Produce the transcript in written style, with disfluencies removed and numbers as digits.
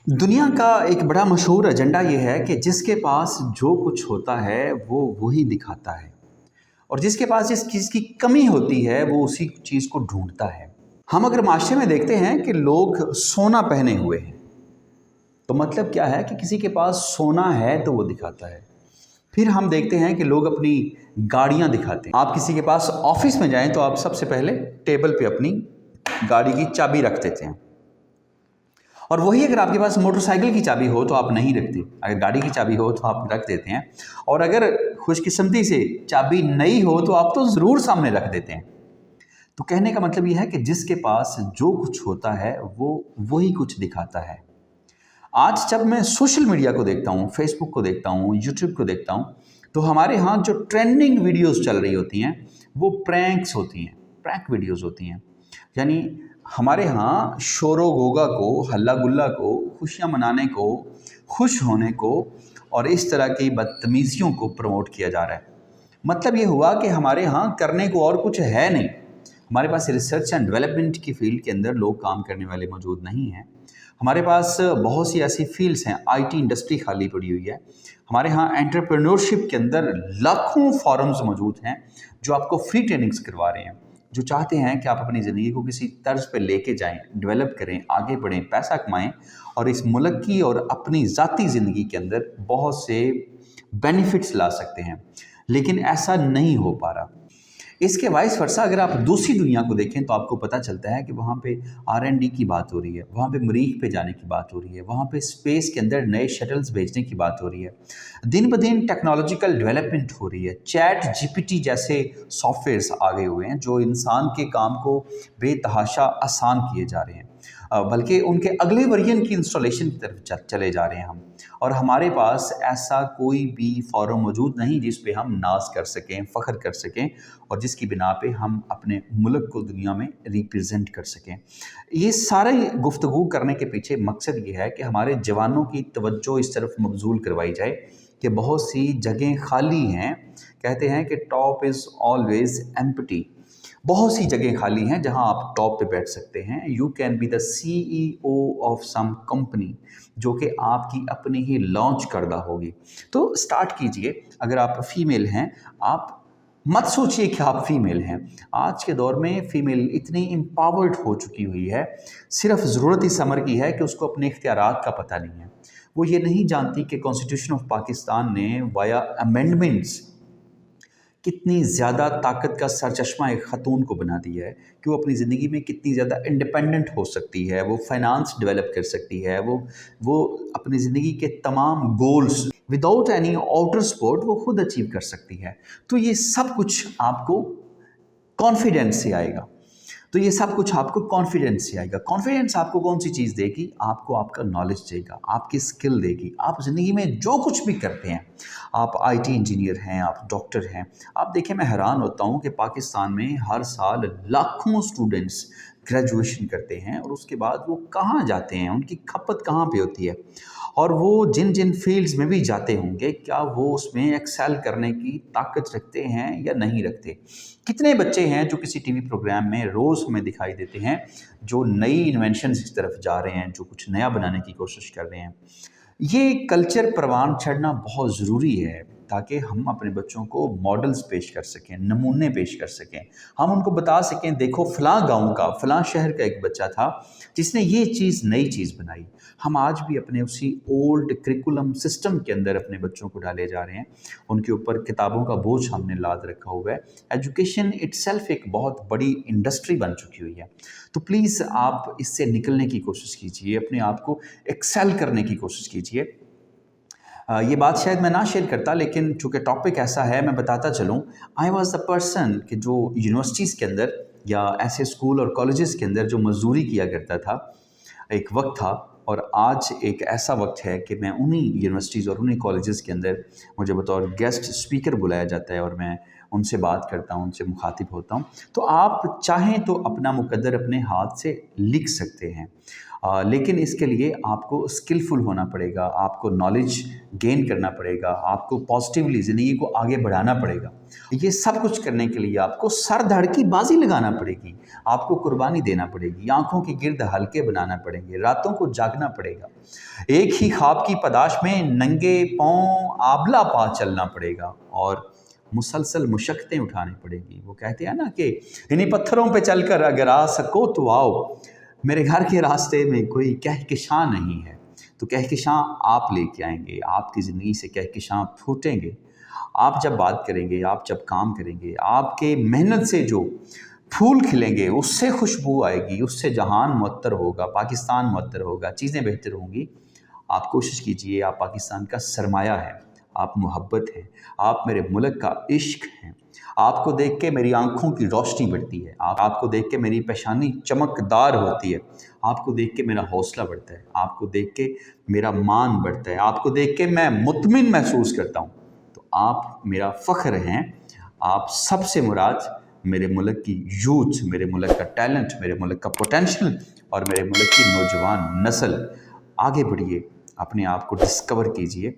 दुनिया का एक बड़ा मशहूर एजेंडा ये है कि जिसके पास जो कुछ होता है वो वही दिखाता है और जिसके पास जिस चीज़ की कमी होती है वो उसी चीज़ को ढूंढता है। हम अगर माशरे में देखते हैं कि लोग सोना पहने हुए हैं तो मतलब क्या है कि किसी के पास सोना है तो वो दिखाता है। फिर हम देखते हैं कि लोग अपनी गाड़ियां दिखाते हैं। आप किसी के पास ऑफिस में जाएं तो आप सबसे पहले टेबल पे अपनी गाड़ी की चाबी रख देते हैं और वही अगर आपके पास मोटरसाइकिल की चाबी हो तो आप नहीं रखते। अगर गाड़ी की चाबी हो तो आप रख देते हैं और अगर खुशकिस्मती से चाबी नई हो तो आप तो ज़रूर सामने रख देते हैं। तो कहने का मतलब यह है कि जिसके पास जो कुछ होता है वो वही कुछ दिखाता है। आज जब मैं सोशल मीडिया को देखता हूँ, फेसबुक को देखता हूँ, यूट्यूब को देखता हूँ, तो हमारे यहाँ जो ट्रेंडिंग वीडियोस चल रही होती हैं वो प्रैंक्स होती हैं, प्रैंक वीडियोस होती हैं। यानी हमारे यहाँ शोरो गोगा को, हल्ला गुल्ला को, खुशियाँ मनाने को, खुश होने को और इस तरह की बदतमीज़ियों को प्रमोट किया जा रहा है। मतलब ये हुआ कि हमारे यहाँ करने को और कुछ है नहीं। हमारे पास रिसर्च एंड डेवलपमेंट की फील्ड के अंदर लोग काम करने वाले मौजूद नहीं हैं। हमारे पास बहुत सी ऐसी फील्ड्स हैं, आईटी इंडस्ट्री खाली पड़ी हुई है। हमारे यहाँ एंटरप्रेन्योरशिप के अंदर लाखों फॉरम्स मौजूद हैं जो आपको फ्री ट्रेनिंग्स करवा रहे हैं, जो चाहते हैं कि आप अपनी ज़िंदगी को किसी तर्ज पे लेके जाएं, डेवलप करें, आगे बढ़ें, पैसा कमाएं और इस मुल्क की और अपनी ज़ाती ज़िंदगी के अंदर बहुत से बेनिफिट्स ला सकते हैं। लेकिन ऐसा नहीं हो पा रहा। इसके वाइस वर्सा अगर आप दूसरी दुनिया को देखें तो आपको पता चलता है कि वहाँ पे R&D की बात हो रही है, वहाँ पे मरीख पे जाने की बात हो रही है, वहाँ पे स्पेस के अंदर नए शटल्स भेजने की बात हो रही है। दिन ब दिन टेक्नोलॉजिकल डेवलपमेंट हो रही है। चैट जीपीटी जैसे सॉफ्टवेयर्स आ गए हुए हैं जो इंसान के काम को बेतहाशा आसान किए जा रहे हैं। बल्कि उनके अगले वर्जन की इंस्टॉलेशन की तरफ चले जा रहे हैं हम। और हमारे पास ऐसा कोई भी फॉरम मौजूद नहीं जिस पे हम नाज कर सकें, फ़ख्र कर सकें और जिसकी बिना पे हम अपने मुल्क को दुनिया में रिप्रेजेंट कर सकें। ये सारे गुफ्तगू करने के पीछे मकसद ये है कि हमारे जवानों की तवज्जो इस तरफ मबजूल करवाई जाए कि बहुत सी जगहें खाली हैं। कहते हैं कि टॉप इज़ ऑलवेज एम्प्टी। बहुत सी जगह खाली हैं जहां आप टॉप पे बैठ सकते हैं। You can be the CEO of some company जो कि आपकी अपनी ही लॉन्च करदा होगी। तो स्टार्ट कीजिए। अगर आप फीमेल हैं, आप मत सोचिए कि आप फीमेल हैं। आज के दौर में फ़ीमेल इतनी एम्पावर्ड हो चुकी हुई है, सिर्फ ज़रूरत इस अमर की है कि उसको अपने इख्तियारात का पता नहीं है। वो ये नहीं जानती कि कॉन्स्टिट्यूशन ऑफ पाकिस्तान ने वाया अमेंडमेंट्स कितनी ज़्यादा ताकत का सरचश्मा एक ख़तून को बना दिया है कि वो अपनी ज़िंदगी में कितनी ज़्यादा इंडिपेंडेंट हो सकती है, वो फाइनेंस डेवलप कर सकती है, वो अपनी ज़िंदगी के तमाम goals without any outer support वो खुद अचीव कर सकती है। तो ये सब कुछ आपको कॉन्फिडेंस से आएगा। तो ये सब कुछ आपको कॉन्फिडेंस से आएगा। कॉन्फिडेंस आपको कौन सी चीज़ देगी? आपको आपका नॉलेज देगा, आपकी स्किल देगी। आप ज़िंदगी में जो कुछ भी करते हैं, आप आईटी इंजीनियर हैं, आप डॉक्टर हैं, आप देखें मैं हैरान होता हूँ कि पाकिस्तान में हर साल लाखों स्टूडेंट्स ग्रेजुएशन करते हैं और उसके बाद वो कहाँ जाते हैं, उनकी खपत कहाँ पे होती है और वो जिन जिन फील्ड्स में भी जाते होंगे क्या वो उसमें एक्सेल करने की ताकत रखते हैं या नहीं रखते। कितने बच्चे हैं जो किसी टीवी प्रोग्राम में रोज़ हमें दिखाई देते हैं जो नई इन्वेंशंस की तरफ जा रहे हैं, जो कुछ नया बनाने की कोशिश कर रहे हैं। ये कल्चर परवान चढ़ना बहुत ज़रूरी है ताकि हम अपने बच्चों को मॉडल्स पेश कर सकें, नमूने पेश कर सकें। हम उनको बता सकें देखो फ़लाँ गाँव का, फ़लाँ शहर का एक बच्चा था जिसने ये चीज़ नई चीज़ बनाई। हम आज भी अपने उसी ओल्ड करिकुलम सिस्टम के अंदर अपने बच्चों को डाले जा रहे हैं। उनके ऊपर किताबों का बोझ हमने लाद रखा हुआ है। एजुकेशन इटसेल्फ एक बहुत बड़ी इंडस्ट्री बन चुकी हुई है। तो प्लीज़ आप इससे निकलने की कोशिश कीजिए, अपने आप को एक्सेल करने की कोशिश कीजिए। ये बात शायद मैं ना शेयर करता लेकिन चूँकि टॉपिक ऐसा है मैं बताता चलूँ। आई वाज़ द पर्सन कि जो यूनिवर्सिटीज़ के अंदर या ऐसे स्कूल और कॉलेजेस के अंदर जो मज़दूरी किया करता था, एक वक्त था और आज एक ऐसा वक्त है कि मैं उन्हीं यूनिवर्सिटीज़ और उन्हीं कॉलेजेस के अंदर मुझे बतौर गेस्ट स्पीकर बुलाया जाता है और मैं उनसे बात करता हूँ, उनसे मुखातिब होता हूँ। तो आप चाहें तो अपना मुकद्दर अपने हाथ से लिख सकते हैं। लेकिन इसके लिए आपको स्किलफुल होना पड़ेगा, आपको नॉलेज गेन करना पड़ेगा, आपको पॉजिटिवली ज़िंदगी को आगे बढ़ाना पड़ेगा। ये सब कुछ करने के लिए आपको सर धड़ की बाजी लगाना पड़ेगी, आपको कुर्बानी देना पड़ेगी, आंखों के गिर्द हल्के बनाना पड़ेंगे, रातों को जागना पड़ेगा, एक ही ख्वाब की पदाश में नंगे पाँव आबला पा चलना पड़ेगा और मुसलसल मुशक्क़तें उठानी पड़ेगी। वो कहते हैं ना कि इन्हीं पत्थरों पे चलकर अगर आ सको तो आओ, मेरे घर के रास्ते में कोई कहकशां नहीं है, तो कहकशां आप लेके आएंगे, आपकी ज़िंदगी से कहकशां फूटेंगे। आप जब बात करेंगे, आप जब काम करेंगे, आपके मेहनत से जो फूल खिलेंगे उससे खुशबू आएगी, उससे जहान मुअत्तर होगा, पाकिस्तान मुअत्तर होगा, चीज़ें बेहतर होंगी। आप कोशिश कीजिए, आप पाकिस्तान का सरमाया हैं, आप मोहब्बत हैं, आप मेरे मुल्क का इश्क हैं। आपको देख के मेरी आंखों की रोशनी बढ़ती है, आपको देख के मेरी पेशानी चमकदार होती है, आपको देख के मेरा हौसला बढ़ता है, आपको देख के मेरा मान बढ़ता है, आपको देख के मैं मुतमिन महसूस करता हूँ। तो आप मेरा फ़ख्र हैं, आप सबसे मुराद मेरे मुल्क की यूथ, मेरे मुल्क का टैलेंट, मेरे मुल्क का पोटेंशियल और मेरे मुल्क की नौजवान नस्ल। आगे बढ़िए, अपने आप को डिस्कवर कीजिए।